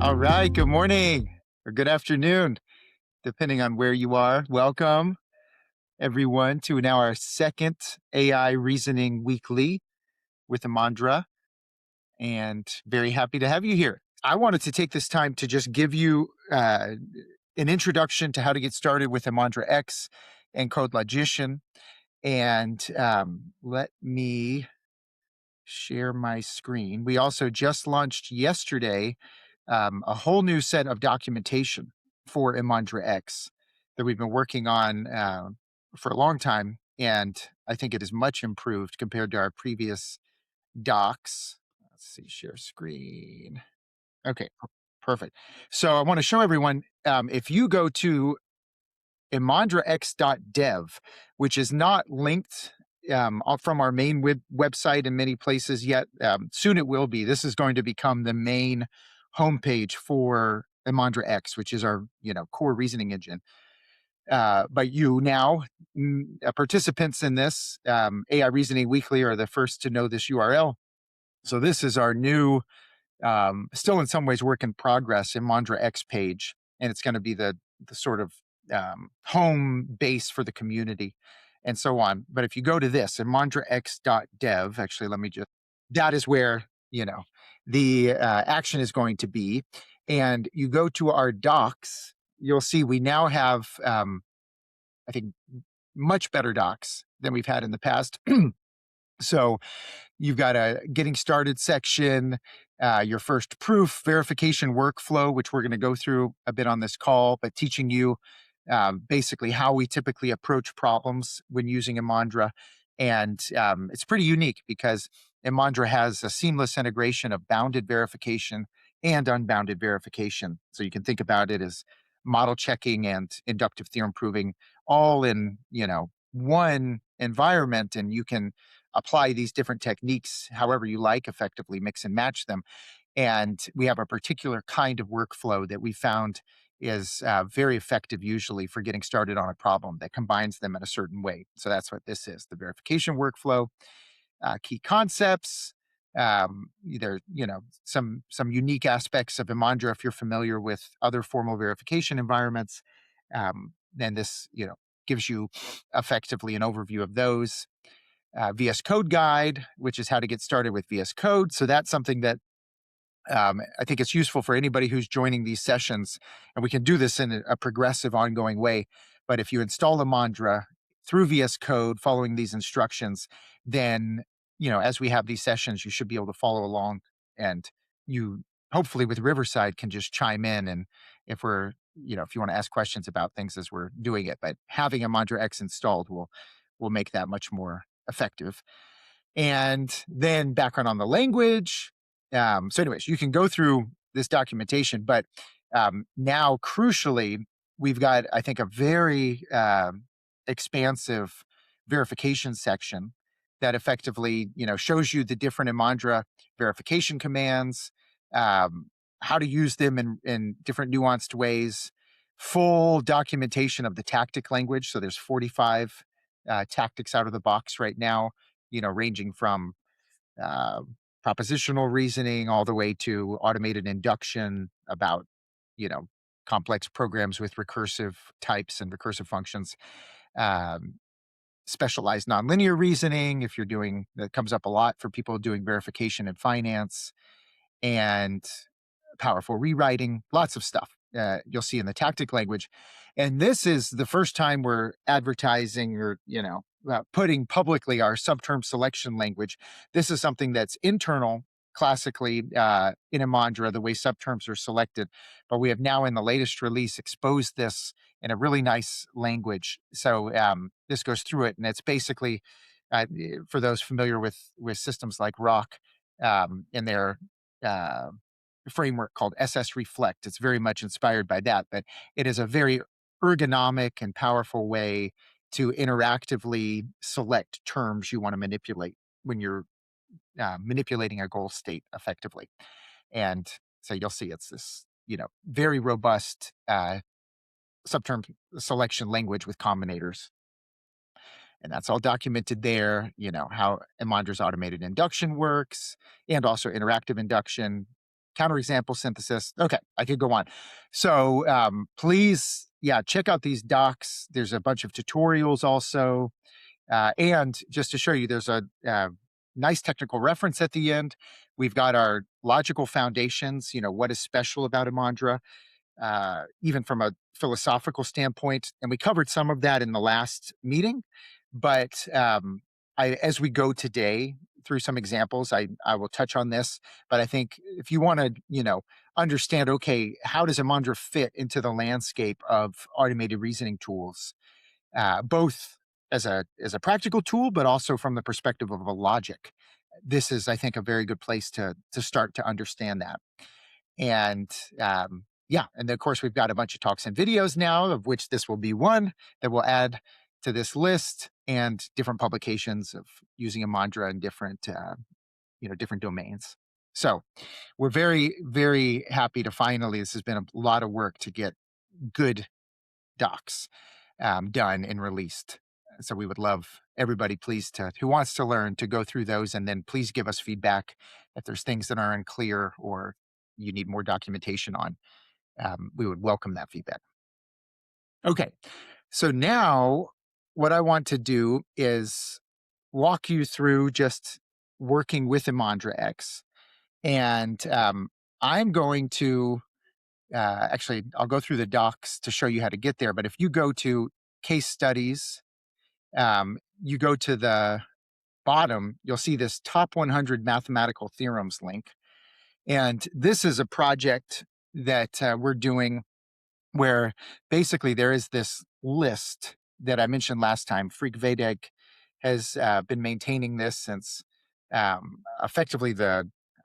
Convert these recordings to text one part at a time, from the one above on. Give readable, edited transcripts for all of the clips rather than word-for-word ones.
All right. Good morning or good afternoon, depending on where you are. Welcome, everyone, to now our second AI Reasoning Weekly with Imandra, and very happy to have you here. I wanted to take this time to just give you an introduction to how to get started with ImandraX and CodeLogician. And let me share my screen. We also just launched yesterday a whole new set of documentation for ImandraX that we've been working on for a long time. And I think it is much improved compared to our previous docs. Let's see, share screen. Okay, perfect. So I want to show everyone, if you go to ImandraX.dev, which is not linked from our main website in many places yet. Soon it will be. This is going to become the main homepage for ImandraX, which is our core reasoning engine. But you now, participants in this AI Reasoning Weekly, are the first to know this URL. So this is our new, still in some ways work in progress, ImandraX page, and it's going to be the sort of home base for the community and so on. But if you go to this, ImandraX.dev, actually, that is where, the action is going to be. And you go to our docs, you'll see we now have, I think, much better docs than we've had in the past. So you've got a getting started section, your first proof, verification workflow, which we're going to go through a bit on this call, but teaching you basically how we typically approach problems when using Imandra. And it's pretty unique because Imandra has a seamless integration of bounded verification and unbounded verification. So you can think about it as model checking and inductive theorem proving all in, one environment, and you can apply these different techniques however you like, effectively mix and match them. And we have a particular kind of workflow that we found is very effective usually for getting started on a problem that combines them in a certain way. So that's what this is, the verification workflow, key concepts, either, some unique aspects of Imandra if you're familiar with other formal verification environments. Then this, gives you effectively an overview of those. VS Code guide, which is how to get started with VS Code. So that's something that I think it's useful for anybody who's joining these sessions, and we can do this in a progressive, ongoing way. But if you install Imandra through VS Code, following these instructions, then as we have these sessions, you should be able to follow along, and you hopefully with Riverside can just chime in, and if if you want to ask questions about things as we're doing it. But having ImandraX installed will make that much more effective. And then background on the language. So anyways, you can go through this documentation, but now crucially, we've got, I think, a very expansive verification section that effectively, shows you the different Imandra verification commands, how to use them in different nuanced ways, full documentation of the tactic language. So there's 45 tactics out of the box right now, ranging from uh, propositional reasoning all the way to automated induction about, you know, complex programs with recursive types and recursive functions. Um, Specialized nonlinear reasoning, if you're doing that, comes up a lot for people doing verification in finance, and powerful rewriting, lots of stuff you'll see in the tactic language. And this is the first time we're advertising or, putting publicly our subterm selection language. This is something that's internal classically in Imandra, the way subterms are selected. But we have now in the latest release exposed this in a really nice language. So this goes through it, and it's basically, for those familiar with systems like Rock, in their framework called SS Reflect. It's very much inspired by that, but it is a very ergonomic and powerful way to interactively select terms you want to manipulate when you're manipulating a goal state effectively. And so you'll see it's this, very robust subterm selection language with combinators. And that's all documented there, how Imandra's automated induction works, and also interactive induction, counterexample synthesis. Okay, I could go on. So please, yeah, check out these docs. There's a bunch of tutorials also. And just to show you, there's a nice technical reference at the end. We've got our logical foundations, what is special about Imandra, even from a philosophical standpoint. And we covered some of that in the last meeting. But as we go today through some examples, I will touch on this. But I think if you want to, understand, okay, how does Imandra fit into the landscape of automated reasoning tools, both as a practical tool, but also from the perspective of a logic. This is, I think, a very good place to start to understand that. And yeah, and then of course we've got a bunch of talks and videos now, of which this will be one that we'll add to this list, and different publications of using Imandra in different different domains. So we're very, very happy to finally. This has been a lot of work to get good docs done and released. So we would love everybody, please, who wants to learn, to go through those, and then please give us feedback if there's things that are unclear or you need more documentation on. We would welcome that feedback. Okay, so now what I want to do is walk you through just working with ImandraX, and I'm going to actually, I'll go through the docs to show you how to get there. But if you go to case studies, you go to the bottom, you'll see this top 100 mathematical theorems link. And this is a project that we're doing where basically there is this list that I mentioned last time. Freak Vedek has been maintaining this since effectively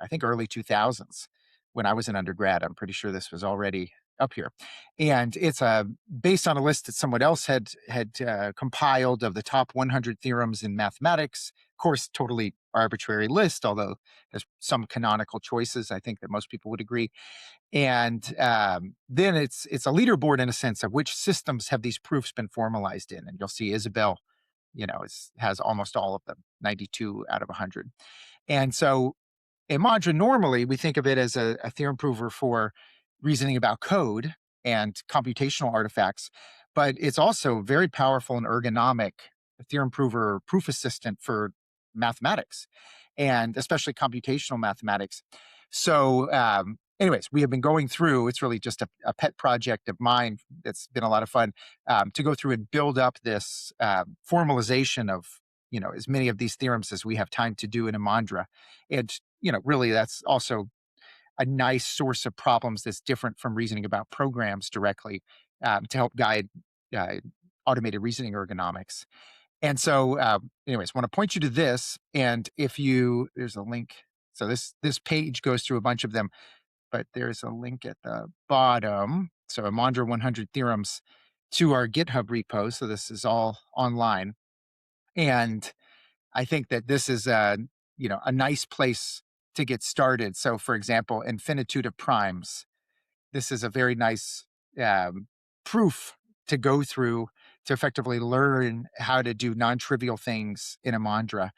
I think, early 2000s when I was an undergrad. I'm pretty sure this was already up here. And it's based on a list that someone else had compiled of the top 100 theorems in mathematics. Of course, totally arbitrary list, although there's some canonical choices, I think, that most people would agree. And then it's a leaderboard in a sense of which systems have these proofs been formalized in. And you'll see Isabel, has almost all of them, 92 out of 100. And so Imandra, normally we think of it as a theorem prover for reasoning about code and computational artifacts, but it's also very powerful and ergonomic theorem prover, proof assistant for mathematics, and especially computational mathematics. So anyways, we have been going through, it's really just a pet project of mine that's been a lot of fun, to go through and build up this formalization of as many of these theorems as we have time to do in Imandra. And really that's also a nice source of problems that's different from reasoning about programs directly, to help guide automated reasoning ergonomics. And so anyways, want to point you to this. And there's a link. So this page goes through a bunch of them, but there's a link at the bottom. So Imandra 100 theorems to our GitHub repo. So this is all online. And I think that this is a nice place to get started. So for example, infinitude of primes. This is a very nice proof to go through to effectively learn how to do non-trivial things in Imandra.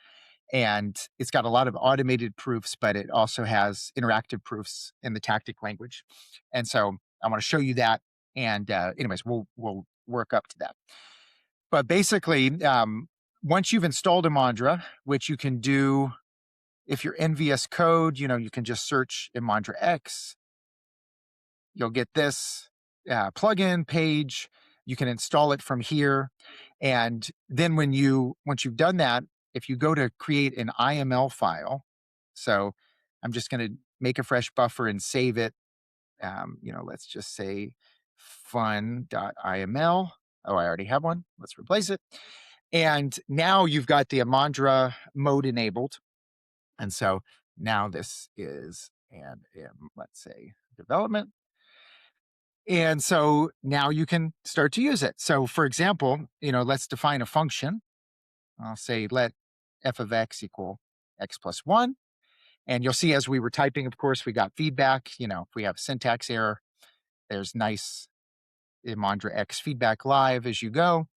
And it's got a lot of automated proofs, but it also has interactive proofs in the tactic language. And so I want to show you that. And anyways, we'll work up to that. But basically, once you've installed Imandra, which you can do if you're in VS Code, you can just search ImandraX. You'll get this plugin page. You can install it from here. And then once you've done that, if you go to create an IML file, so I'm just going to make a fresh buffer and save it. Let's just say fun.iml. Oh, I already have one. Let's replace it. And now you've got the Imandra mode enabled. And so now this is let's say development. And so now you can start to use it. So for example, let's define a function. I'll say let f of x equal x plus 1. And you'll see as we were typing, of course, we got feedback. If we have a syntax error, there's nice ImandraX feedback live as you go.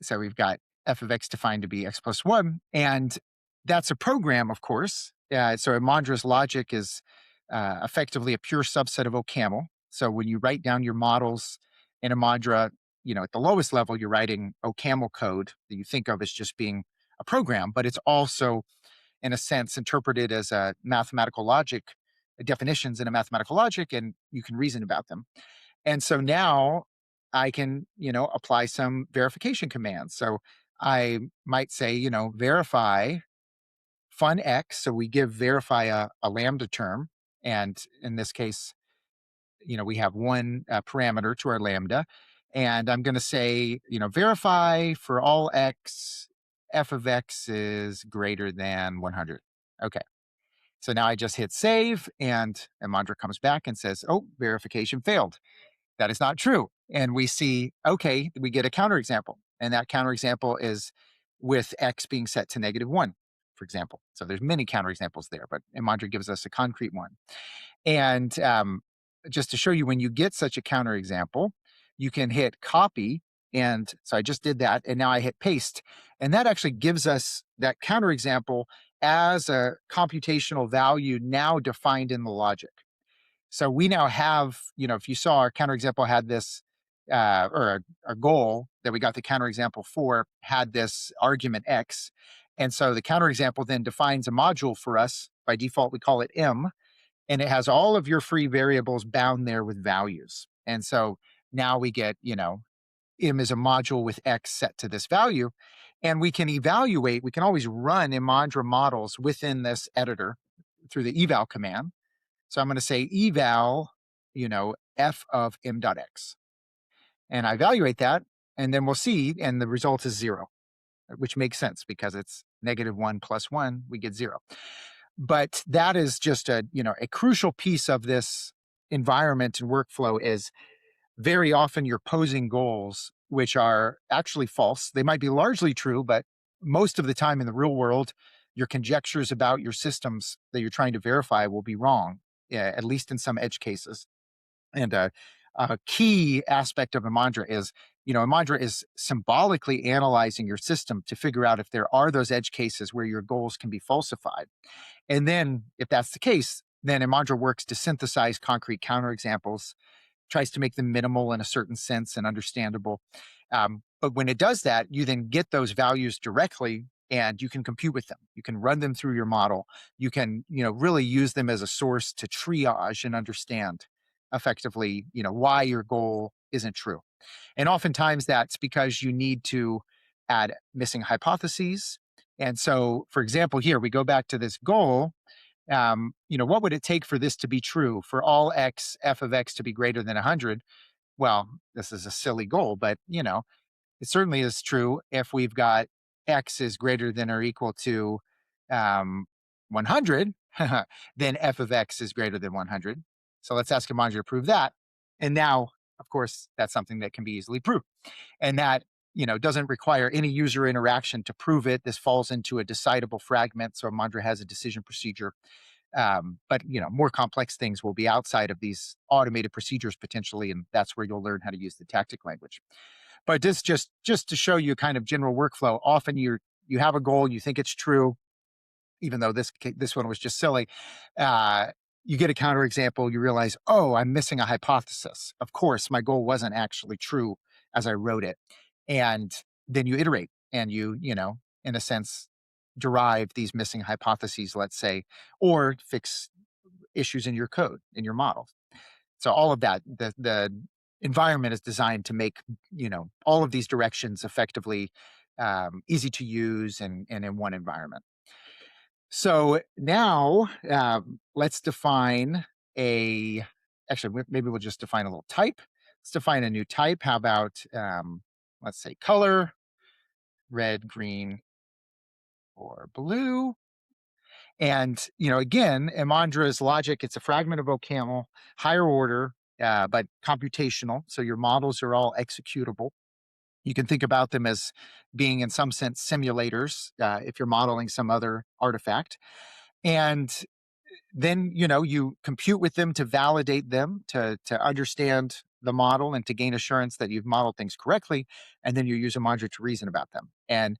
So we've got f of x defined to be x plus 1. And that's a program, of course. So Imandra's logic is effectively a pure subset of OCaml. So when you write down your models in Imandra, at the lowest level, you're writing OCaml code that you think of as just being a program, but it's also, in a sense, interpreted as a mathematical logic, definitions in a mathematical logic, and you can reason about them. And so now I can, apply some verification commands. So I might say, verify fun X. So we give verify a lambda term. And in this case, we have one parameter to our lambda. And I'm going to say, verify for all X, f of X is greater than 100. Okay. So now I just hit save and Imandra comes back and says, oh, verification failed. That is not true. And we see, okay, we get a counterexample. And that counterexample is with X being set to -1, for example. So there's many counterexamples there, but Imandra gives us a concrete one. And just to show you, when you get such a counterexample, you can hit copy. And so I just did that. And now I hit paste. And that actually gives us that counterexample as a computational value now defined in the logic. So we now have, if you saw, our counterexample had this, or our goal that we got the counterexample for had this argument X. And so the counterexample then defines a module for us. By default, we call it M, and it has all of your free variables bound there with values. And so now we get, M is a module with X set to this value. And we can evaluate, we can always run Imandra models within this editor through the eval command. So I'm going to say eval, f of m.x. And I evaluate that, and then we'll see, and the result is 0, which makes sense because it's -1 plus 1, we get 0. But that is just a crucial piece of this environment and workflow. Is very often you're posing goals which are actually false. They might be largely true, but most of the time in the real world, your conjectures about your systems that you're trying to verify will be wrong, at least in some edge cases. And a key aspect of Imandra is, Imandra is symbolically analyzing your system to figure out if there are those edge cases where your goals can be falsified. And then, if that's the case, then Imandra works to synthesize concrete counterexamples, tries to make them minimal in a certain sense and understandable. But when it does that, you then get those values directly and you can compute with them. You can run them through your model. You can, really use them as a source to triage and understand effectively, why your goal isn't true. And oftentimes that's because you need to add missing hypotheses. And so, for example, here we go back to this goal. What would it take for this to be true? For all X, f of X to be greater than 100? Well, this is a silly goal, but it certainly is true if we've got X is greater than or equal to 100, then f of X is greater than 100. So let's ask Imandra to prove that. And now, of course, that's something that can be easily proved. And that, doesn't require any user interaction to prove it. This falls into a decidable fragment. So Imandra has a decision procedure. But more complex things will be outside of these automated procedures potentially, and that's where you'll learn how to use the tactic language. But this just to show you kind of general workflow. Often you have a goal, you think it's true, even though this one was just silly. You get a counterexample, you realize, oh, I'm missing a hypothesis. Of course, my goal wasn't actually true as I wrote it. And then you iterate and you in a sense, derive these missing hypotheses, let's say, or fix issues in your code, in your model. So all of that, the environment is designed to make, all of these directions effectively easy to use and in one environment. So now let's define actually, maybe we'll just define a little type. Let's define a new type. How about, let's say color, red, green, or blue. And, again, Imandra's logic, it's a fragment of OCaml, higher order, but computational. So your models are all executable. You can think about them as being, in some sense, simulators if you're modeling some other artifact. And then, you compute with them to validate them, to understand the model and to gain assurance that you've modeled things correctly. And then you use Imandra to reason about them. And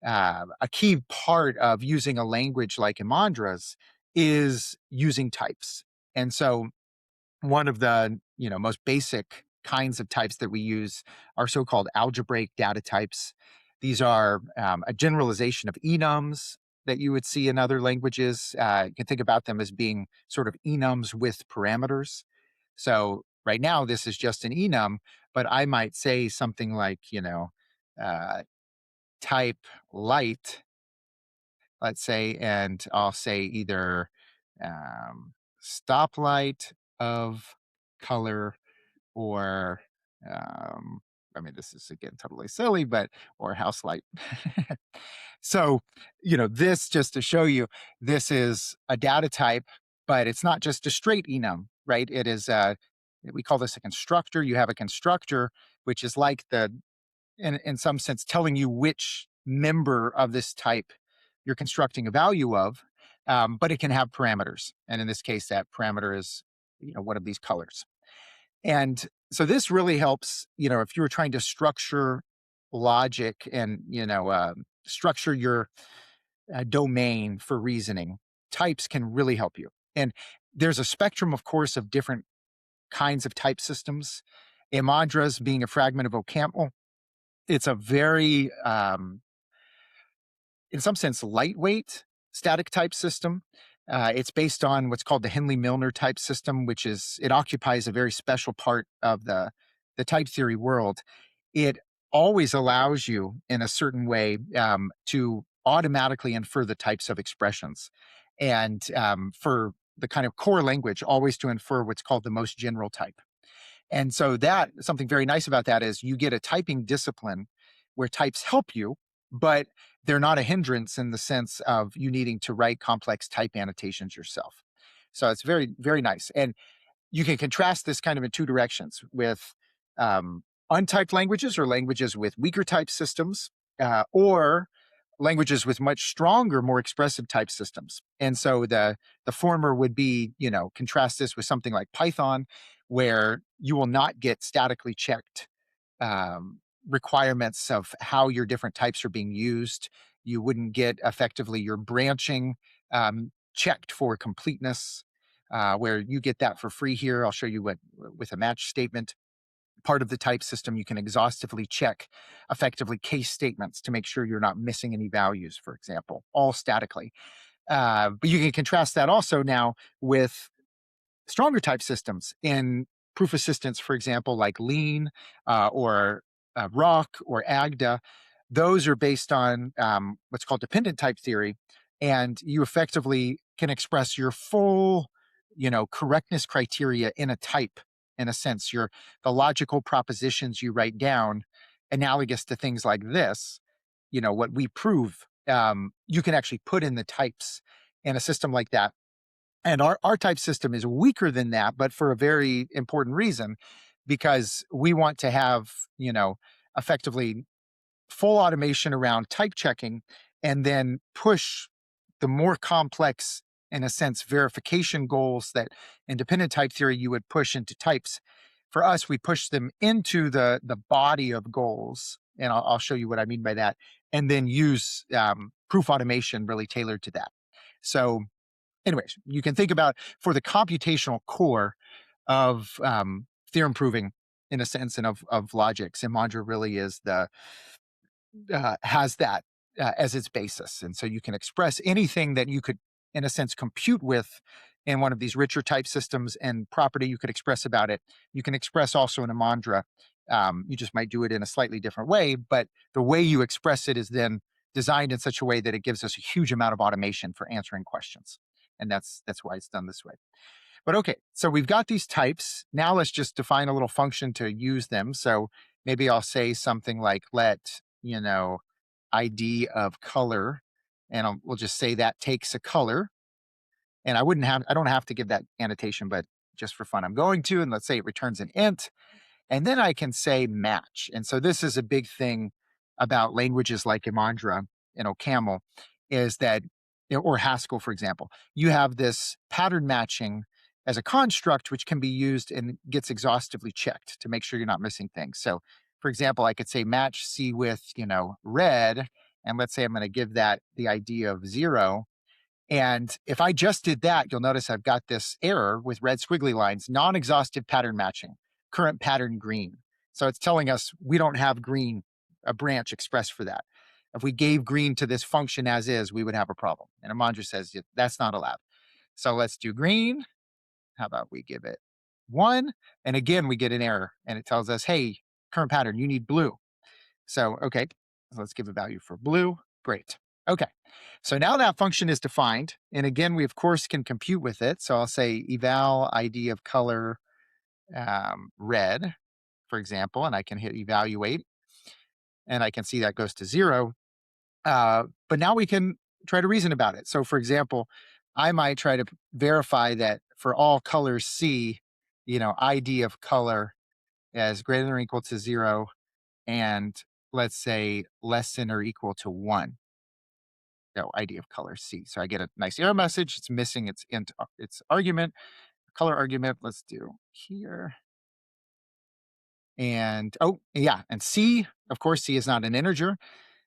a key part of using a language like Imandra's is using types. And so one of the most basic kinds of types that we use are so-called algebraic data types. These are a generalization of enums that you would see in other languages. You can think about them as being sort of enums with parameters. So right now this is just an enum, but I might say something like uh, type light, let's say, and I'll say either stoplight of color, or um, I mean, this is again totally silly, but or house light. So, this just to show you, this is a data type, but it's not just a straight enum, right? It is we call this a constructor. You have a constructor, which is like in some sense, telling you which member of this type you're constructing a value of, but it can have parameters. And in this case, that parameter is, one of these colors. And so this really helps, if you were trying to structure logic and, structure your domain for reasoning, types can really help you. And there's a spectrum, of course, of different kinds of type systems. Imandra's being a fragment of OCaml, it's a very, in some sense, lightweight static type system. It's based on what's called the Henle-Milner type system, which is it occupies a very special part of the type theory world. It always allows you, in a certain way, to automatically infer the types of expressions, and for the kind of core language, always to infer what's called the most general type. And so that something very nice about that is you get a typing discipline where types help you, but they're not a hindrance in the sense of you needing to write complex type annotations yourself. So it's very, very nice. And you can contrast this kind of in two directions with untyped languages or languages with weaker type systems, or languages with much stronger, more expressive type systems. And so the former would be, contrast this with something like Python, where you will not get statically checked requirements of how your different types are being used. You wouldn't get effectively your branching checked for completeness, where you get that for free here. I'll show you what with a match statement. Part of the type system, you can exhaustively check effectively case statements to make sure you're not missing any values, for example, all statically. But you can contrast that also now with stronger type systems in proof assistance, for example, like Lean or Rock or Agda. Those are based on what's called dependent type theory, and you effectively can express your full, correctness criteria in a type. In a sense, the logical propositions you write down, analogous to things like this, what we prove, you can actually put in the types in a system like that. And our type system is weaker than that, but for a very important reason, because we want to have, effectively full automation around type checking, and then push the more complex, in a sense, verification goals that independent type theory you would push into types. For us, we push them into the body of goals. And I'll show you what I mean by that. And then use proof automation really tailored to that. So anyways, you can think about for the computational core of theorem proving, in a sense, and of logic, Imandra really is has that as its basis. And so you can express anything that you could, in a sense, compute with in one of these richer type systems, and property you could express about it. You can express also in Imandra. You just might do it in a slightly different way, but the way you express it is then designed in such a way that it gives us a huge amount of automation for answering questions. And that's why it's done this way. But okay, so we've got these types. Now let's just define a little function to use them. So maybe I'll say something like let, ID of color, and we'll just say that takes a color. And I don't have to give that annotation, but just for fun, I'm going to, and let's say it returns an int. And then I can say match. And so this is a big thing about languages like Imandra and OCaml, is that, or Haskell, for example, you have this pattern matching as a construct, which can be used and gets exhaustively checked to make sure you're not missing things. So for example, I could say match C with, red, and let's say I'm going to give that the ID of 0. And if I just did that, you'll notice I've got this error with red squiggly lines, non-exhaustive pattern matching, current pattern green. So it's telling us we don't have green, a branch expressed for that. If we gave green to this function as is, we would have a problem. And Imandra says that's not allowed. So let's do green. How about we give it 1? And again, we get an error and it tells us, hey, current pattern, you need blue. So, okay, so let's give a value for blue. Great. Okay, so now that function is defined. And again, we of course can compute with it. So I'll say eval ID of color red, for example, and I can hit evaluate and I can see that goes to 0. But now we can try to reason about it. So for example, I might try to verify that for all colors C, ID of color as greater than or equal to 0 and let's say less than or equal to 1. No, ID of color C. So I get a nice error message. It's missing its argument, color argument. Let's do here. And oh, yeah. And C, of course, C is not an integer.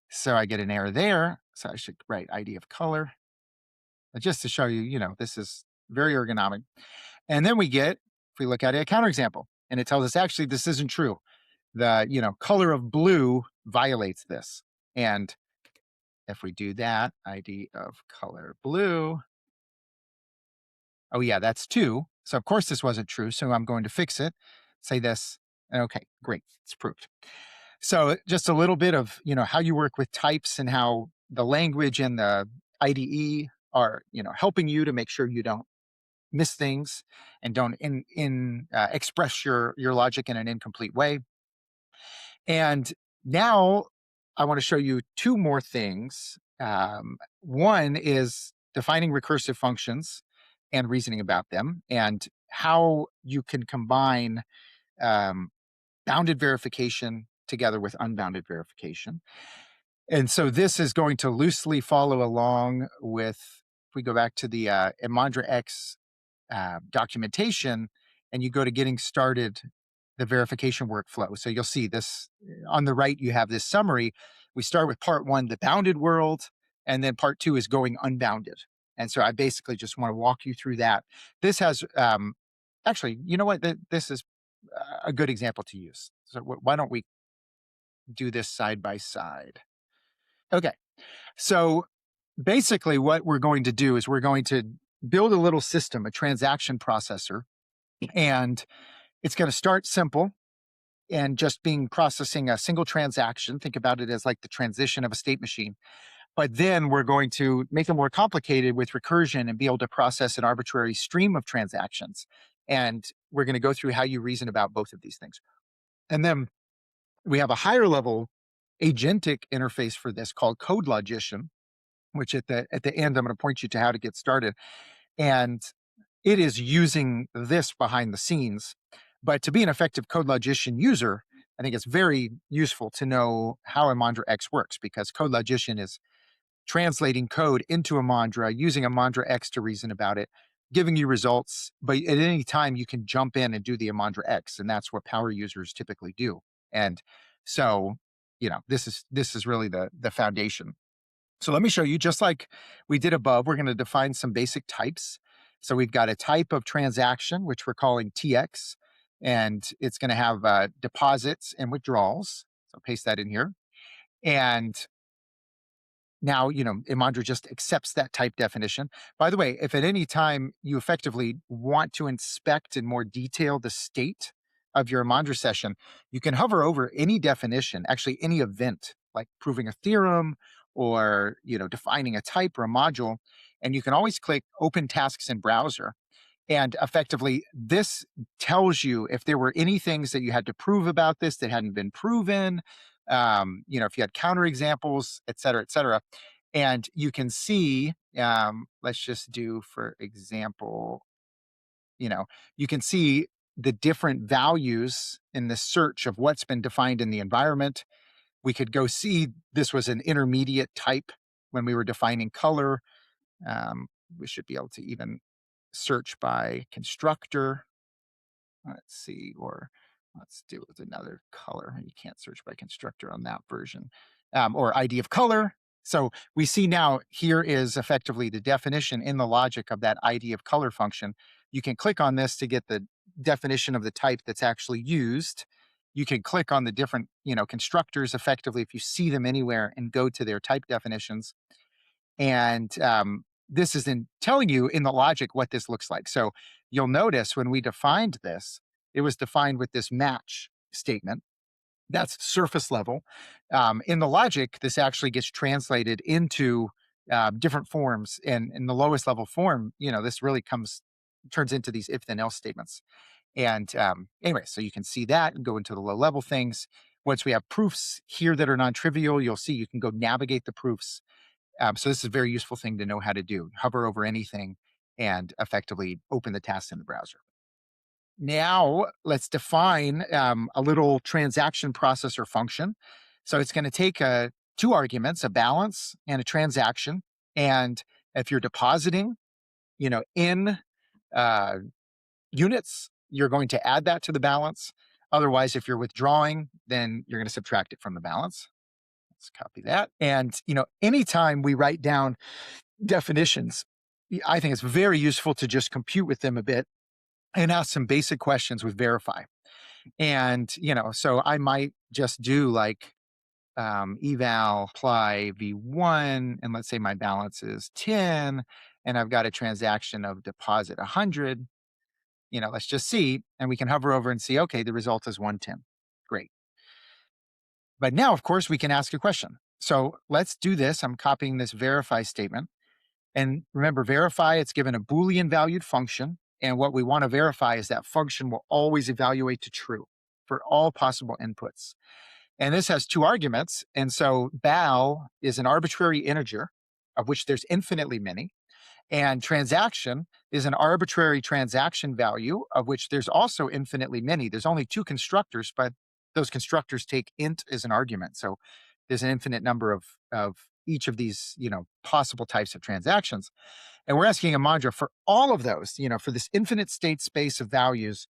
So I get an error there. So I should write ID of color just to show you, this is very ergonomic. And then if we look at a counterexample, and it tells us actually this isn't true. The, color of blue violates this. And if we do that, ID of color blue, oh yeah, that's 2. So of course this wasn't true. So I'm going to fix it, say this. Okay, great, it's proved. So just a little bit of, how you work with types and how the language and the IDE are, helping you to make sure you don't miss things and don't express your logic in an incomplete way. And now I want to show you 2 more things. One is defining recursive functions and reasoning about them, and how you can combine bounded verification together with unbounded verification. And so this is going to loosely follow along with, if we go back to the ImandraX documentation and you go to getting started, the verification workflow. So you'll see this on the right, you have this summary. We start with part 1, the bounded world, and then part 2 is going unbounded. And so I basically just want to walk you through that. This has, actually, you know what? This is a good example to use. So why don't we do this side by side? Okay. So basically what we're going to do is we're going to build a little system, a transaction processor, and it's going to start simple and just processing a single transaction. Think about it as like the transition of a state machine. But then we're going to make it more complicated with recursion and be able to process an arbitrary stream of transactions. And we're going to go through how you reason about both of these things. And then we have a higher level agentic interface for this called CodeLogician, which at the end, I'm going to point you to how to get started. And it is using this behind the scenes. But to be an effective CodeLogician user, I think it's very useful to know how ImandraX works, because CodeLogician is translating code into Imandra, using ImandraX to reason about it, giving you results. But at any time, you can jump in and do the ImandraX, and that's what power users typically do. And so, this is really the foundation. So let me show you, just like we did above, we're going to define some basic types. So we've got a type of transaction, which we're calling TX, and it's going to have deposits and withdrawals. So paste that in here. And now, Imandra just accepts that type definition. By the way, if at any time you effectively want to inspect in more detail the state of your Imandra session, you can hover over any definition, actually any event, like proving a theorem or, defining a type or a module, and you can always click Open Tasks in Browser. And effectively, this tells you if there were any things that you had to prove about this that hadn't been proven, if you had counterexamples, et cetera, et cetera. And you can see, let's just do, for example, you can see the different values in the search of what's been defined in the environment. We could go see this was an intermediate type when we were defining color. We should be able to even search by constructor. Let's see, or let's do it with another color. You can't search by constructor on that version. Or ID of color. So we see now here is effectively the definition in the logic of that ID of color function. You can click on this to get the definition of the type that's actually used. You can click on the different, constructors effectively if you see them anywhere and go to their type definitions. And this is in telling you in the logic what this looks like. So you'll notice when we defined this, it was defined with this match statement. That's surface level. In the logic, this actually gets translated into different forms. And in the lowest level form, this really turns into these if then else statements. And anyway, so you can see that and go into the low level things. Once we have proofs here that are non-trivial, you'll see you can go navigate the proofs. So this is a very useful thing to know how to do. Hover over anything and effectively open the task in the browser. Now let's define a little transaction processor function. So it's going to take two arguments, a balance and a transaction. And if you're depositing, in units, you're going to add that to the balance. Otherwise, if you're withdrawing, then you're going to subtract it from the balance. Let's copy that. And, anytime we write down definitions, I think it's very useful to just compute with them a bit and ask some basic questions with verify. And, so I might just do like eval apply v1, and let's say my balance is 10, and I've got a transaction of deposit 100. Let's just see, and we can hover over and see, okay, the result is 110. Great. But now, of course, we can ask a question. So let's do this. I'm copying this verify statement. And remember, verify, it's given a Boolean valued function. And what we want to verify is that function will always evaluate to true for all possible inputs. And this has two arguments. And so val is an arbitrary integer of which there's infinitely many. And transaction is an arbitrary transaction value of which there's also infinitely many. There's only two constructors, but those constructors take int as an argument. So there's an infinite number of each of these, possible types of transactions. And we're asking Imandra for all of those, for this infinite state space of values.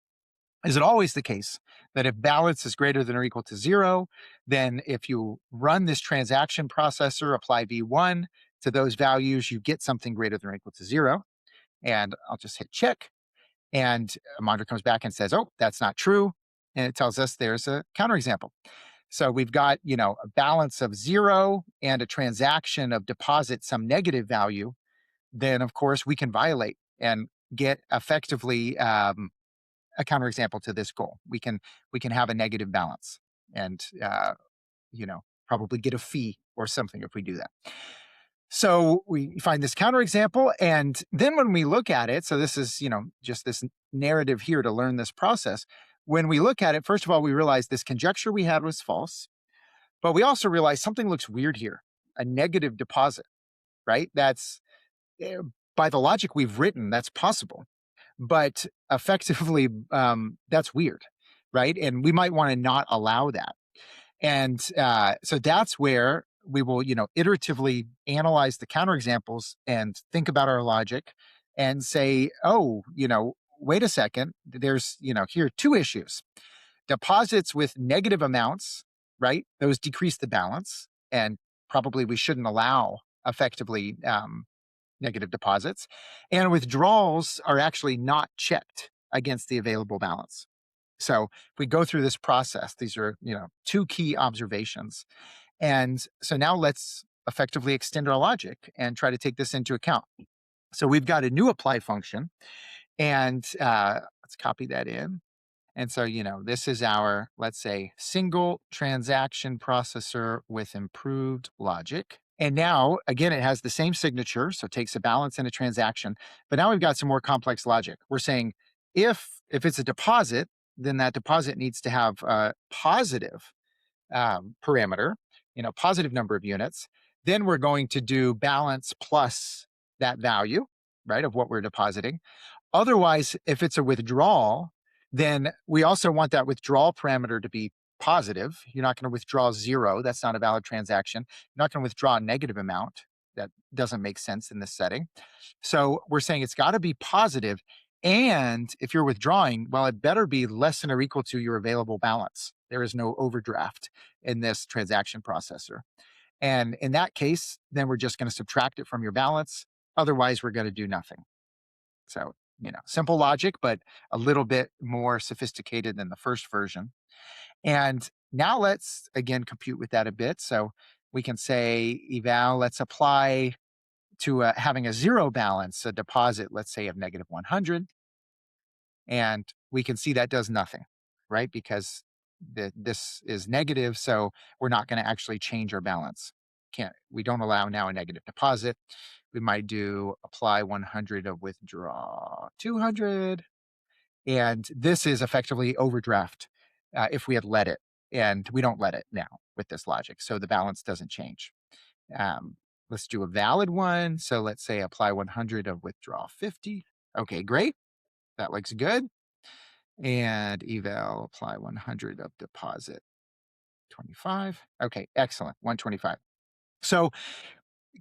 Is it always the case that if balance is greater than or equal to 0, then if you run this transaction processor, apply v1 to those values, you get something greater than or equal to 0? And I'll just hit check. And Imandra comes back and says, oh, that's not true. And it tells us there's a counterexample. So we've got, a balance of 0 and a transaction of deposit some negative value. Then, of course, we can violate and get effectively a counterexample to this goal. We can have a negative balance and probably get a fee or something if we do that. So we find this counterexample, and then when we look at it, so this is just this narrative here to learn this process. When we look at it, first of all, we realize this conjecture we had was false, but we also realize something looks weird here. A negative deposit, right? That's by the logic we've written, that's possible. But effectively, that's weird, right? And we might want to not allow that. And so that's where we will, iteratively analyze the counterexamples and think about our logic and say, oh, wait a second, there's, here are two issues. Deposits with negative amounts, right? Those decrease the balance, and probably we shouldn't allow effectively negative deposits, and withdrawals are actually not checked against the available balance. So if we go through this process, these are, two key observations. And so now let's effectively extend our logic and try to take this into account. So we've got a new apply function, and let's copy that in. And so, this is our, let's say, single transaction processor with improved logic. And now, again, it has the same signature, so it takes a balance and a transaction. But now we've got some more complex logic. We're saying if it's a deposit, then that deposit needs to have a positive parameter, positive number of units. Then we're going to do balance plus that value, right, of what we're depositing. Otherwise, if it's a withdrawal, then we also want that withdrawal parameter to be positive. You're not going to withdraw 0. That's not a valid transaction. You're not going to withdraw a negative amount. That doesn't make sense in this setting. So we're saying it's got to be positive. And if you're withdrawing, well, it better be less than or equal to your available balance. There is no overdraft in this transaction processor. And in that case, then we're just going to subtract it from your balance. Otherwise, we're going to do nothing. So, simple logic, but a little bit more sophisticated than the first version. And now let's again compute with that a bit. So we can say eval, let's apply to having a zero balance, a deposit, let's say of negative 100. And we can see that does nothing, right? Because this is negative, so we're not going to actually change our balance. We don't allow now a negative deposit. We might do apply 100 of withdraw 200. And this is effectively overdraft if we had let it. And we don't let it now with this logic. So the balance doesn't change. Um, let's do a valid one. So let's say apply 100 of withdraw 50. Okay, great. That looks good. And eval apply 100 of deposit 25. Okay, excellent. 125. So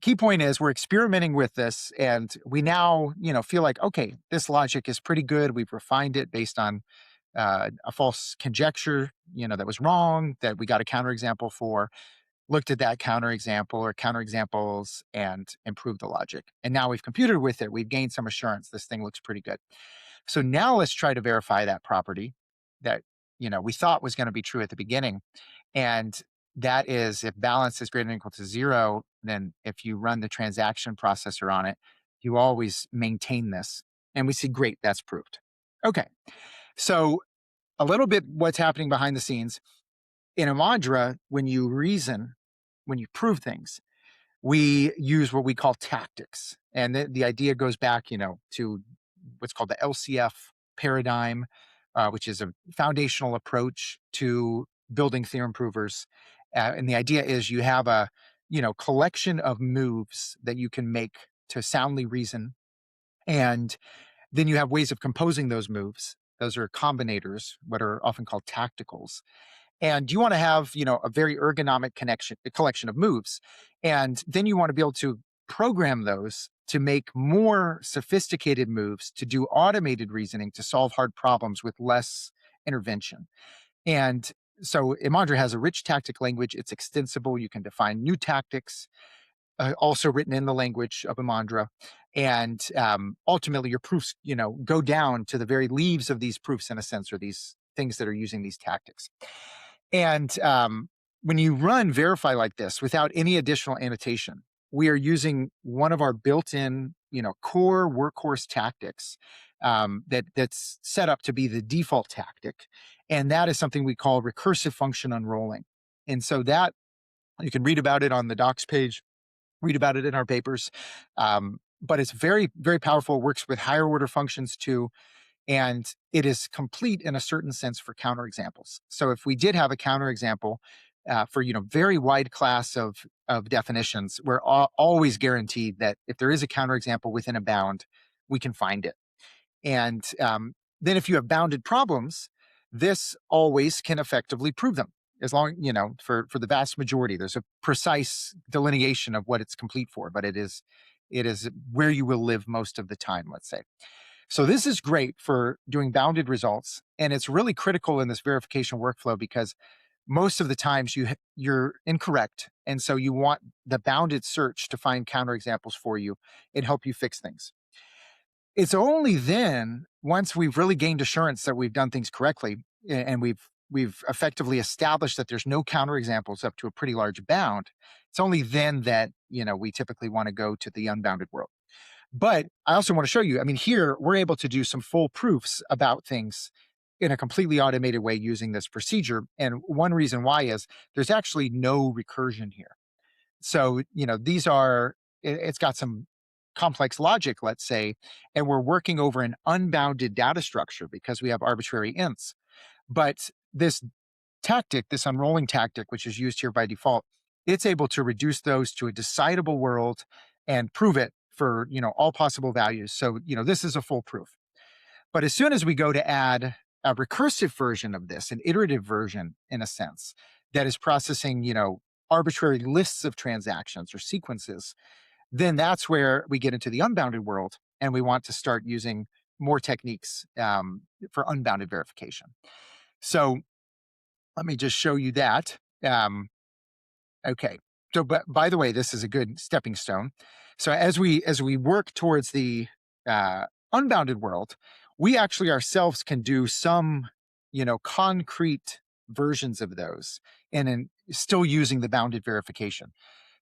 key point is we're experimenting with this and we now, feel like, okay, this logic is pretty good. We've refined it based on a false conjecture, that was wrong, that we got a counterexample for, looked at that counterexample or counterexamples and improved the logic. And now we've computed with it. We've gained some assurance. This thing looks pretty good. So now let's try to verify that property that, we thought was going to be true at the beginning. And that is if balance is greater than or equal to 0, then if you run the transaction processor on it, you always maintain this. And we see, great, that's proved. Okay. So a little bit what's happening behind the scenes. In Imandra, when you reason, when you prove things, we use what we call tactics. And the idea goes back, to what's called the LCF paradigm, which is a foundational approach to building theorem provers. And the idea is you have a, collection of moves that you can make to soundly reason. And then you have ways of composing those moves. Those are combinators, what are often called tacticals. And you want to have, a very ergonomic collection of moves. And then you want to be able to program those to make more sophisticated moves, to do automated reasoning, to solve hard problems with less intervention. And so Imandra has a rich tactic language. It's extensible. You can define new tactics, also written in the language of Imandra. And ultimately, your proofs, go down to the very leaves of these proofs, in a sense, or these things that are using these tactics. And when you run verify like this without any additional annotation, we are using one of our built-in, core workhorse tactics that's set up to be the default tactic. And that is something we call recursive function unrolling. And so that you can read about it on the docs page, read about it in our papers. But it's very, very powerful. It works with higher order functions too. And it is complete in a certain sense for counterexamples. So if we did have a counterexample for very wide class of definitions, we're always guaranteed that if there is a counterexample within a bound, we can find it. And then if you have bounded problems, this always can effectively prove them. As long, for the vast majority, there's a precise delineation of what it's complete for, but it is where you will live most of the time, let's say. So this is great for doing bounded results. And it's really critical in this verification workflow because most of the times you're incorrect. And so you want the bounded search to find counterexamples for you and help you fix things. It's only then, once we've really gained assurance that we've done things correctly and we've effectively established that there's no counterexamples up to a pretty large bound, it's only then that, we typically want to go to the unbounded world. But I also want to show you, here we're able to do some full proofs about things in a completely automated way using this procedure. And one reason why is there's actually no recursion here. So, it's got some complex logic, let's say, and we're working over an unbounded data structure because we have arbitrary ints. But this tactic, this unrolling tactic, which is used here by default, it's able to reduce those to a decidable world and prove it for, all possible values. So, this is a full proof. But as soon as we go to add a recursive version of this, an iterative version, in a sense, that is processing, arbitrary lists of transactions or sequences, then that's where we get into the unbounded world. And we want to start using more techniques for unbounded verification. So let me just show you that. Okay. So, but by the way, this is a good stepping stone. So as we work towards the uh, unbounded world, we actually ourselves can do some, concrete versions of those, and then still using the bounded verification.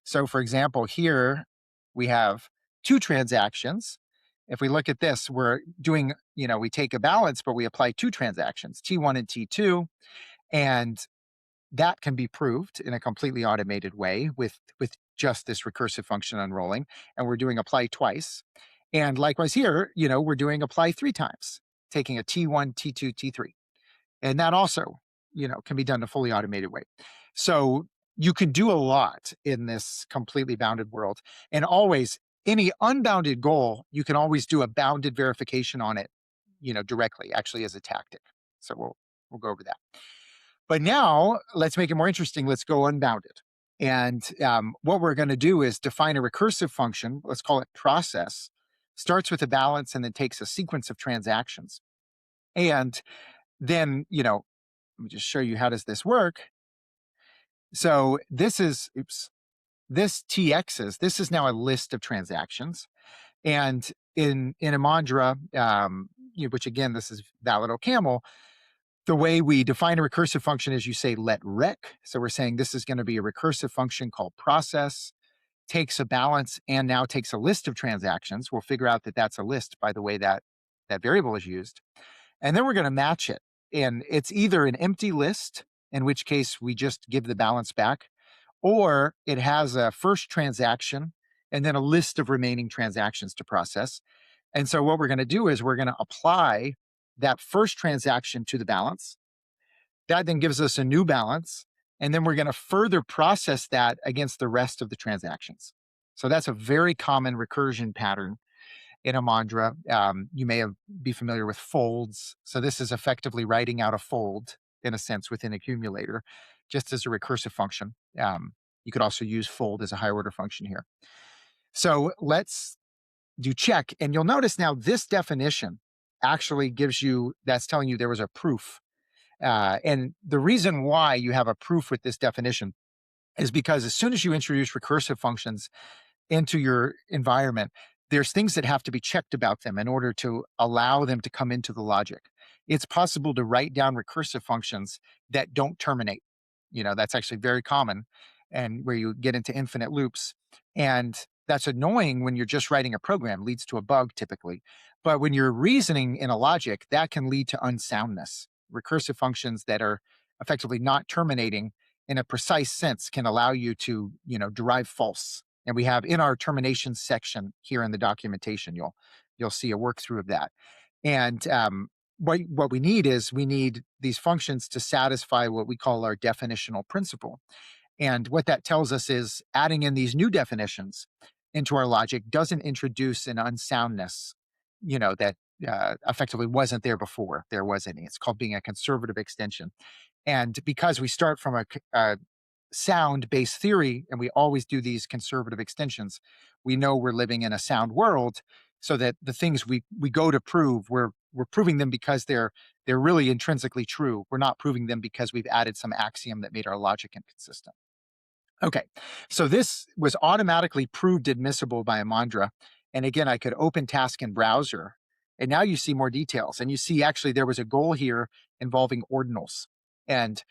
So, for example, here we have two transactions. If we look at this, we're doing, we take a balance, but we apply two transactions, T1 and T2, and that can be proved in a completely automated way with just this recursive function unrolling, and we're doing apply twice. And likewise here, we're doing apply three times, taking a T1, T2, T3. And that also, can be done in a fully automated way. So you can do a lot in this completely bounded world. And always, any unbounded goal, you can always do a bounded verification on it, directly, actually as a tactic. So we'll go over that. But now let's make it more interesting. Let's go unbounded. And what we're going to do is define a recursive function. Let's call it process. Starts with a balance and then takes a sequence of transactions. And then, let me just show you how does this work. So this is, this TXs, this is now a list of transactions. And in Imandra, which again, this is valid OCaml, the way we define a recursive function is you say let rec. So we're saying this is going to be a recursive function called process, takes a balance and now takes a list of transactions. We'll figure out that that's a list by the way that that variable is used. And then we're going to match it. And it's either an empty list, in which case we just give the balance back, or it has a first transaction and then a list of remaining transactions to process. And so what we're going to do is we're going to apply that first transaction to the balance. That then gives us a new balance. And then we're going to further process that against the rest of the transactions. So that's a very common recursion pattern in Imandra. You may be familiar with folds. So this is effectively writing out a fold in a sense within accumulator, just as a recursive function. You could also use fold as a higher order function here. So let's do check. And you'll notice now this definition actually gives you, that's telling you there was a proof. And the reason why you have a proof with this definition is because as soon as you introduce recursive functions into your environment, there's things that have to be checked about them in order to allow them to come into the logic. It's possible to write down recursive functions that don't terminate. That's actually very common, and where you get into infinite loops. And that's annoying when you're just writing a program, leads to a bug typically. But when you're reasoning in a logic, that can lead to unsoundness. Recursive functions that are effectively not terminating in a precise sense can allow you to, derive false. And we have in our termination section here in the documentation, you'll see a workthrough of that. And what we need is we need these functions to satisfy what we call our definitional principle. And what that tells us is adding in these new definitions into our logic doesn't introduce an unsoundness, that effectively wasn't there before there was any. It's called being a conservative extension. And because we start from a sound-based theory, and we always do these conservative extensions, we know we're living in a sound world, so that the things we go to prove, we're proving them because they're really intrinsically true. We're not proving them because we've added some axiom that made our logic inconsistent. Okay, so this was automatically proved admissible by Imandra. And again, I could open task in browser, and now you see more details. And you see actually there was a goal here involving ordinals. And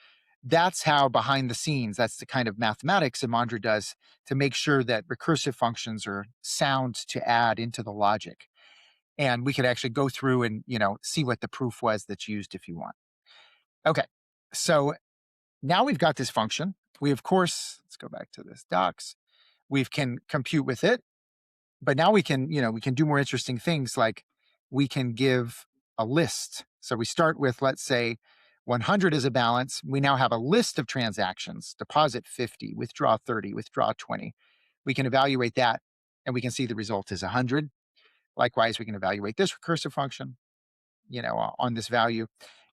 that's how behind the scenes, that's the kind of mathematics Imandra does to make sure that recursive functions are sound to add into the logic. And we could actually go through and, see what the proof was that's used if you want. Okay, so now we've got this function. We, of course, let's go back to this docs. We can compute with it, but now we can do more interesting things, like we can give a list. So we start with, let's say, 100 is a balance. We now have a list of transactions, deposit 50, withdraw 30, withdraw 20. We can evaluate that, and we can see the result is 100. Likewise, we can evaluate this recursive function, on this value,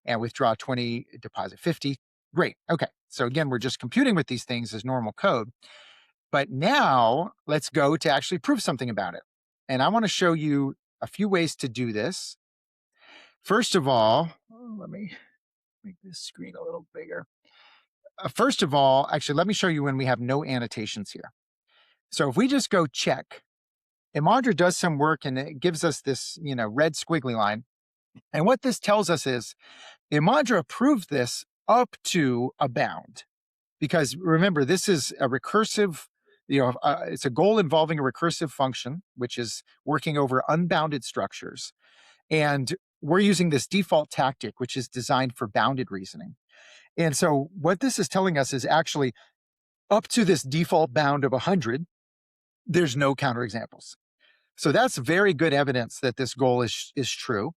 and withdraw 20, deposit 50. Great. Okay. So again, we're just computing with these things as normal code. But now let's go to actually prove something about it. And I want to show you a few ways to do this. First of all, let me make this screen a little bigger. First of all, actually, let me show you when we have no annotations here. So if we just go check, Imandra does some work and it gives us this, red squiggly line. And what this tells us is Imandra approved this up to a bound. Because remember, this is a recursive, it's a goal involving a recursive function, which is working over unbounded structures. And we're using this default tactic, which is designed for bounded reasoning. And so what this is telling us is actually up to this default bound of 100, there's no counterexamples. So that's very good evidence that this goal is true.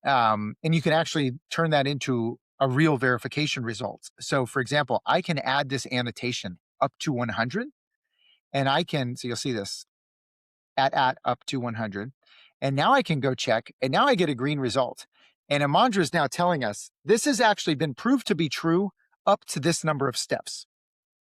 And you can actually turn that into a real verification result. So for example, I can add this annotation up to 100, and I can, so you'll see this, at up to 100. And now I can go check, and now I get a green result. And Imandra is now telling us this has actually been proved to be true up to this number of steps.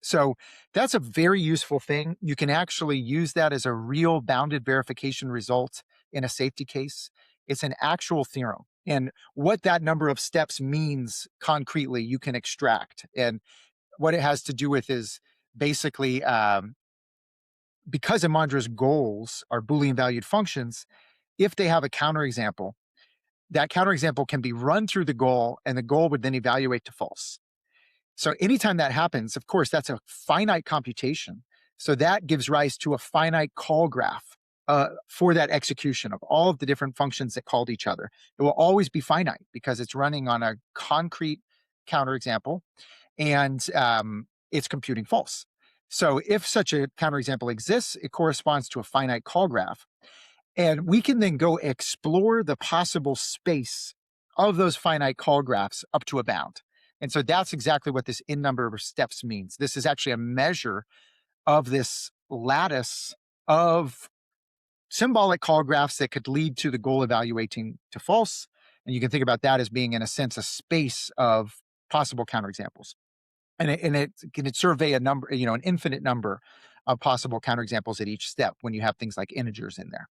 So that's a very useful thing. You can actually use that as a real bounded verification result in a safety case. It's an actual theorem. And what that number of steps means concretely, you can extract. And what it has to do with is basically because Imandra's goals are Boolean valued functions, if they have a counterexample, that counterexample can be run through the goal and the goal would then evaluate to false. So anytime that happens, of course, that's a finite computation. So that gives rise to a finite call graph for that execution of all of the different functions that called each other. It will always be finite because it's running on a concrete counterexample and it's computing false. So if such a counterexample exists, it corresponds to a finite call graph. And we can then go explore the possible space of those finite call graphs up to a bound. And so that's exactly what this in number of steps means. This is actually a measure of this lattice of symbolic call graphs that could lead to the goal evaluating to false. And you can think about that as being, in a sense, a space of possible counterexamples. And it can survey a number, an infinite number of possible counterexamples at each step when you have things like integers in there.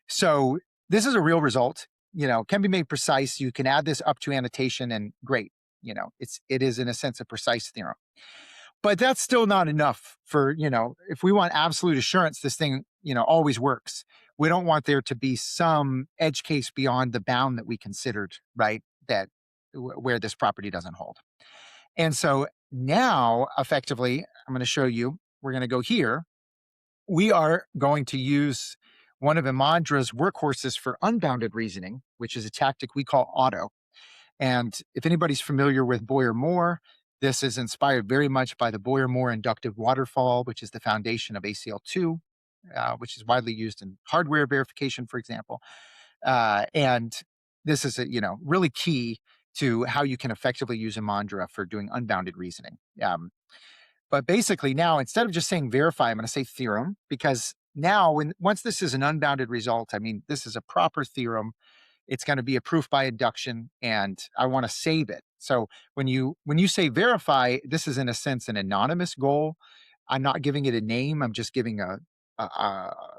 So this is a real result, can be made precise. You can add this up to annotation and great, it is in a sense a precise theorem. But that's still not enough for, if we want absolute assurance, this thing, always works. We don't want there to be some edge case beyond the bound that we considered, right? That where this property doesn't hold. And so now effectively, I'm going to show you, we're going to go here. We are going to use one of Imandra's workhorses for unbounded reasoning, which is a tactic we call auto. And if anybody's familiar with Boyer-Moore, this is inspired very much by the Boyer-Moore inductive waterfall, which is the foundation of ACL2, which is widely used in hardware verification, for example. And this is, really key to how you can effectively use Imandra for doing unbounded reasoning. But basically now, instead of just saying verify, I'm going to say theorem, because now once this is an unbounded result, this is a proper theorem. It's going to be a proof by induction, and I want to save it. So when you say verify, this is in a sense an anonymous goal. I'm not giving it a name. I'm just giving a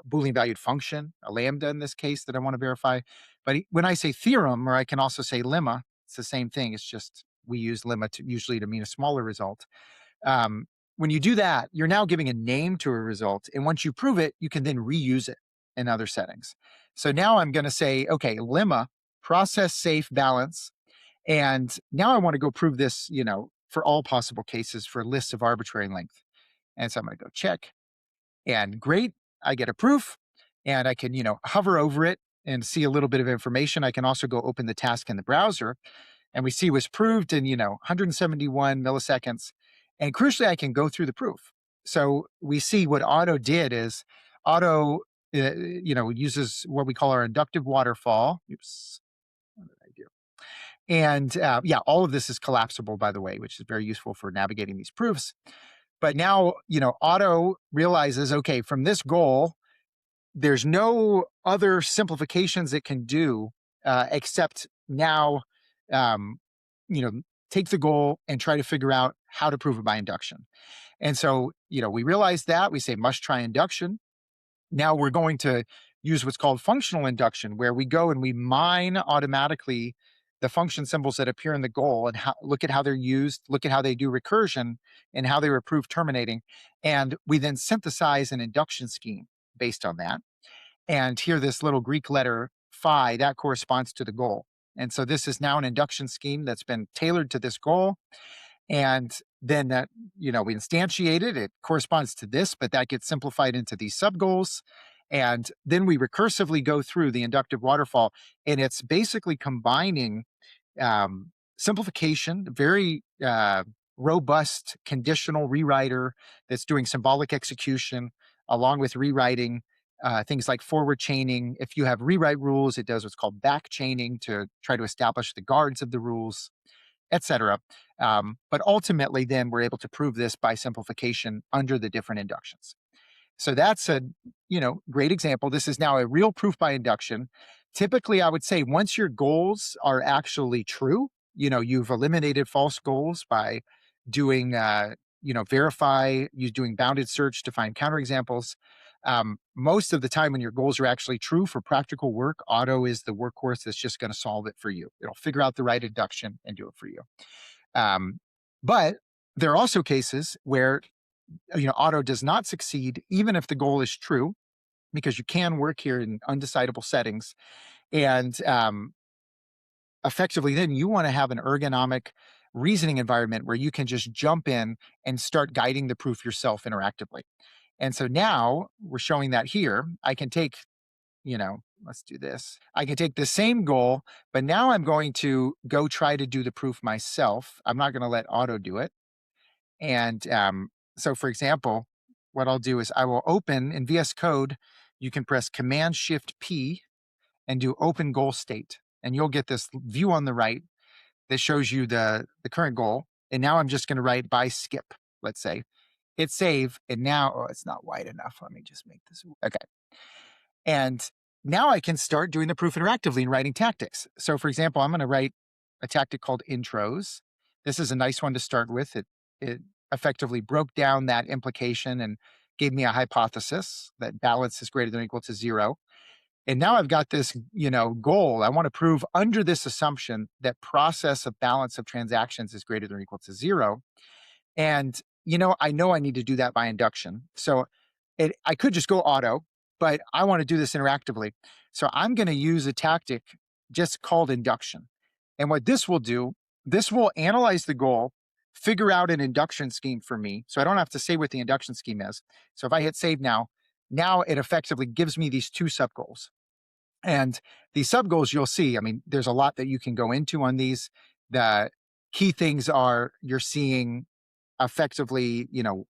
Boolean valued function, a lambda in this case, that I want to verify. But when I say theorem, or I can also say lemma, it's the same thing. It's just we use lemma usually to mean a smaller result. When you do that, you're now giving a name to a result. And once you prove it, you can then reuse it in other settings. So now I'm going to say, okay, lemma, process safe balance. And now I want to go prove this, for all possible cases for lists of arbitrary length. And so I'm going to go check. And great, I get a proof. And I can, hover over it and see a little bit of information. I can also go open the task in the browser. And we see it was proved in, 171 milliseconds. And crucially, I can go through the proof. So we see what Auto did is Auto, uses what we call our inductive waterfall. Oops, what did I do? And all of this is collapsible, by the way, which is very useful for navigating these proofs. But now, Auto realizes, okay, from this goal, there's no other simplifications it can do except now, take the goal and try to figure out how to prove it by induction. And so, we realize that we say must try induction. Now we're going to use what's called functional induction, where we go and we mine automatically the function symbols that appear in the goal and look at how they're used, look at how they do recursion and how they were approved terminating. And we then synthesize an induction scheme based on that. And here, this little Greek letter phi, that corresponds to the goal. And so this is now an induction scheme that's been tailored to this goal. And then that, we instantiate it. It corresponds to this, but that gets simplified into these sub goals. And then we recursively go through the inductive waterfall, and it's basically combining simplification, very robust conditional rewriter that's doing symbolic execution, along with rewriting things like forward chaining. If you have rewrite rules, it does what's called back chaining to try to establish the guards of the rules, etc. But ultimately, then we're able to prove this by simplification under the different inductions. So that's a great example. This is now a real proof by induction. Typically, I would say once your goals are actually true, you've eliminated false goals by doing verify, you doing bounded search to find counterexamples. Most of the time when your goals are actually true for practical work, auto is the workhorse that's just going to solve it for you. It'll figure out the right induction and do it for you. But there are also cases where auto does not succeed, even if the goal is true, because you can work here in undecidable settings. And effectively, then you want to have an ergonomic reasoning environment where you can just jump in and start guiding the proof yourself interactively. And so now we're showing that here. I can take, let's do this. I can take the same goal, but now I'm going to go try to do the proof myself. I'm not going to let auto do it. And so, for example, what I'll do is I will open in VS Code. You can press Command-Shift-P and do open goal state. And you'll get this view on the right that shows you the current goal. And now I'm just going to write by skip, let's say. Hit save. And now, it's not wide enough. Let me just make this. Okay. And now I can start doing the proof interactively and writing tactics. So, for example, I'm going to write a tactic called intros. This is a nice one to start with. It effectively broke down that implication and gave me a hypothesis that balance is greater than or equal to 0. And now I've got this, goal. I want to prove under this assumption that process of balance of transactions is greater than or equal to 0. And, I know I need to do that by induction. So I could just go auto, but I want to do this interactively. So I'm going to use a tactic just called induction. And what this will do, this will analyze the goal, figure out an induction scheme for me. So I don't have to say what the induction scheme is. So if I hit save now it effectively gives me these two sub-goals. And these sub-goals, you'll see, there's a lot that you can go into on these. The key things are you're seeing effectively,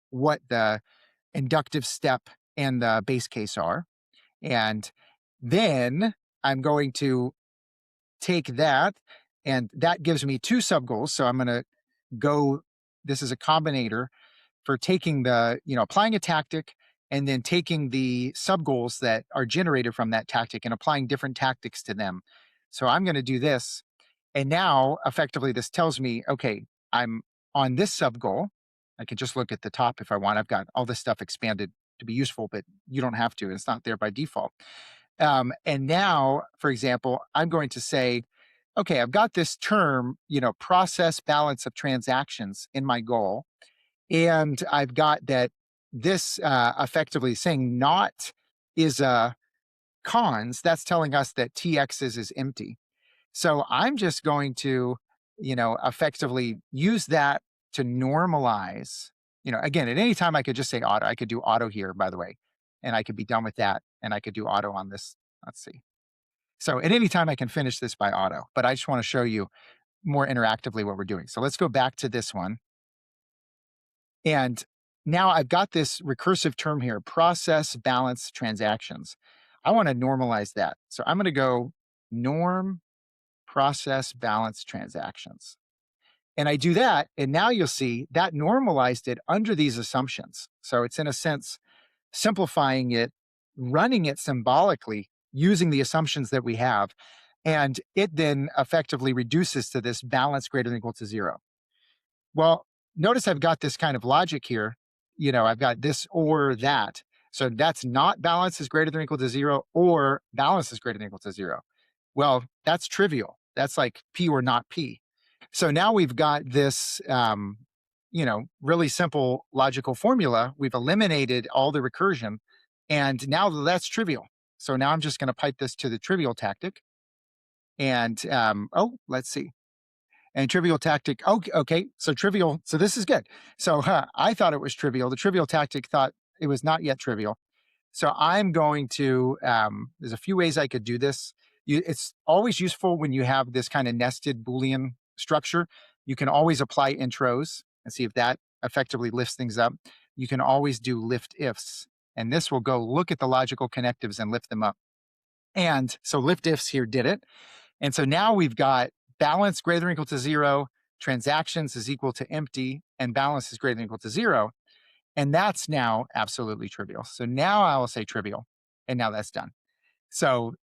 what the inductive step and the base case are. And then I'm going to take that, and that gives me two sub-goals. So I'm going to go, this is a combinator for taking the, applying a tactic and then taking the sub-goals that are generated from that tactic and applying different tactics to them. So I'm going to do this. And now effectively this tells me, okay, I'm on this sub-goal. I can just look at the top if I want. I've got all this stuff expanded to be useful, but you don't have to. It's not there by default. And now, for example, I'm going to say, okay, I've got this term, process balance of transactions in my goal. And I've got that this effectively saying not is cons. That's telling us that TX is empty. So I'm just going to, effectively use that to normalize, again, at any time I could just say auto. I could do auto here, by the way, and I could be done with that. And I could do auto on this. Let's see. So at any time I can finish this by auto, but I just want to show you more interactively what we're doing. So let's go back to this one. And now I've got this recursive term here, process balance transactions. I want to normalize that. So I'm going to go norm process balance transactions. And I do that, and now you'll see that normalized it under these assumptions. So it's in a sense simplifying it, running it symbolically using the assumptions that we have. And it then effectively reduces to this balance greater than or equal to 0. Well, notice I've got this kind of logic here. I've got this or that. So that's not balance is greater than or equal to 0 or balance is greater than or equal to 0. Well, that's trivial. That's like P or not P. So now we've got this, really simple logical formula. We've eliminated all the recursion, and now that's trivial. So now I'm just going to pipe this to the trivial tactic. And let's see. And trivial tactic. Okay. So trivial. So this is good. So I thought it was trivial. The trivial tactic thought it was not yet trivial. So I'm going to, there's a few ways I could do this. It's always useful when you have this kind of nested Boolean structure. You can always apply intros and see if that effectively lifts things up. You can always do lift ifs, and this will go look at the logical connectives and lift them up. And so lift ifs here did it. And so now we've got balance greater than or equal to 0, transactions is equal to empty, and balance is greater than or equal to 0. And that's now absolutely trivial. So now I will say trivial, and now that's done. So,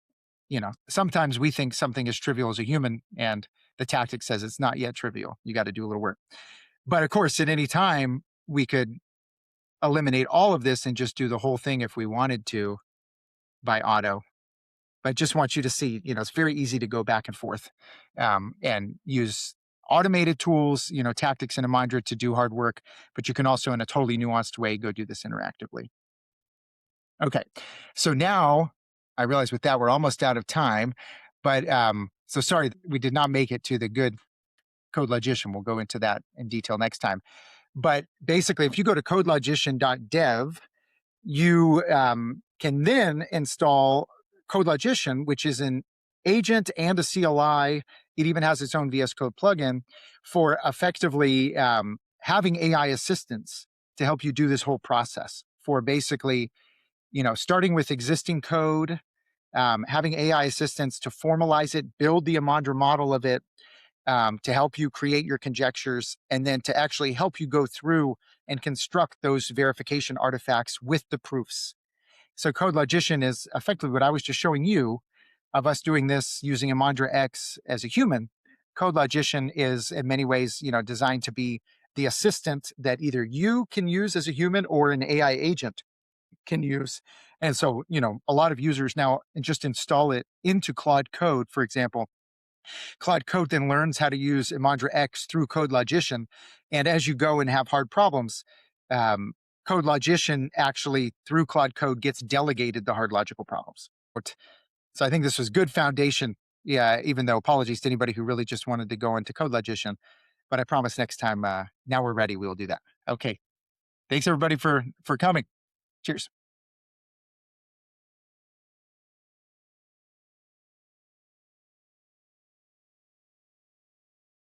sometimes we think something is trivial as a human, and the tactic says it's not yet trivial. You got to do a little work. But of course, at any time, we could eliminate all of this and just do the whole thing if we wanted to by auto. But just want you to see, it's very easy to go back and forth and use automated tools, tactics in Imandra to do hard work, but you can also, in a totally nuanced way, go do this interactively. Okay, so now I realize with that we're almost out of time, but so sorry we did not make it to the good CodeLogician. We'll go into that in detail next time. But basically, if you go to codelogician.dev, you can then install CodeLogician, which is an agent and a CLI. It even has its own VS Code plugin for effectively having AI assistance to help you do this whole process for basically, starting with existing code, having AI assistance to formalize it, build the Imandra model of it, to help you create your conjectures, and then to actually help you go through and construct those verification artifacts with the proofs. So CodeLogician is effectively what I was just showing you of us doing this using ImandraX as a human. CodeLogician is in many ways, designed to be the assistant that either you can use as a human or an AI agent can use. And so, a lot of users now just install it into Claude Code, for example. Claude Code then learns how to use ImandraX through CodeLogician. And as you go and have hard problems, CodeLogician actually, through Claude Code, gets delegated the hard logical problems. So I think this was good foundation. Yeah, even though apologies to anybody who really just wanted to go into CodeLogician. But I promise next time, now we're ready, we'll do that. Okay. Thanks everybody for coming. Cheers.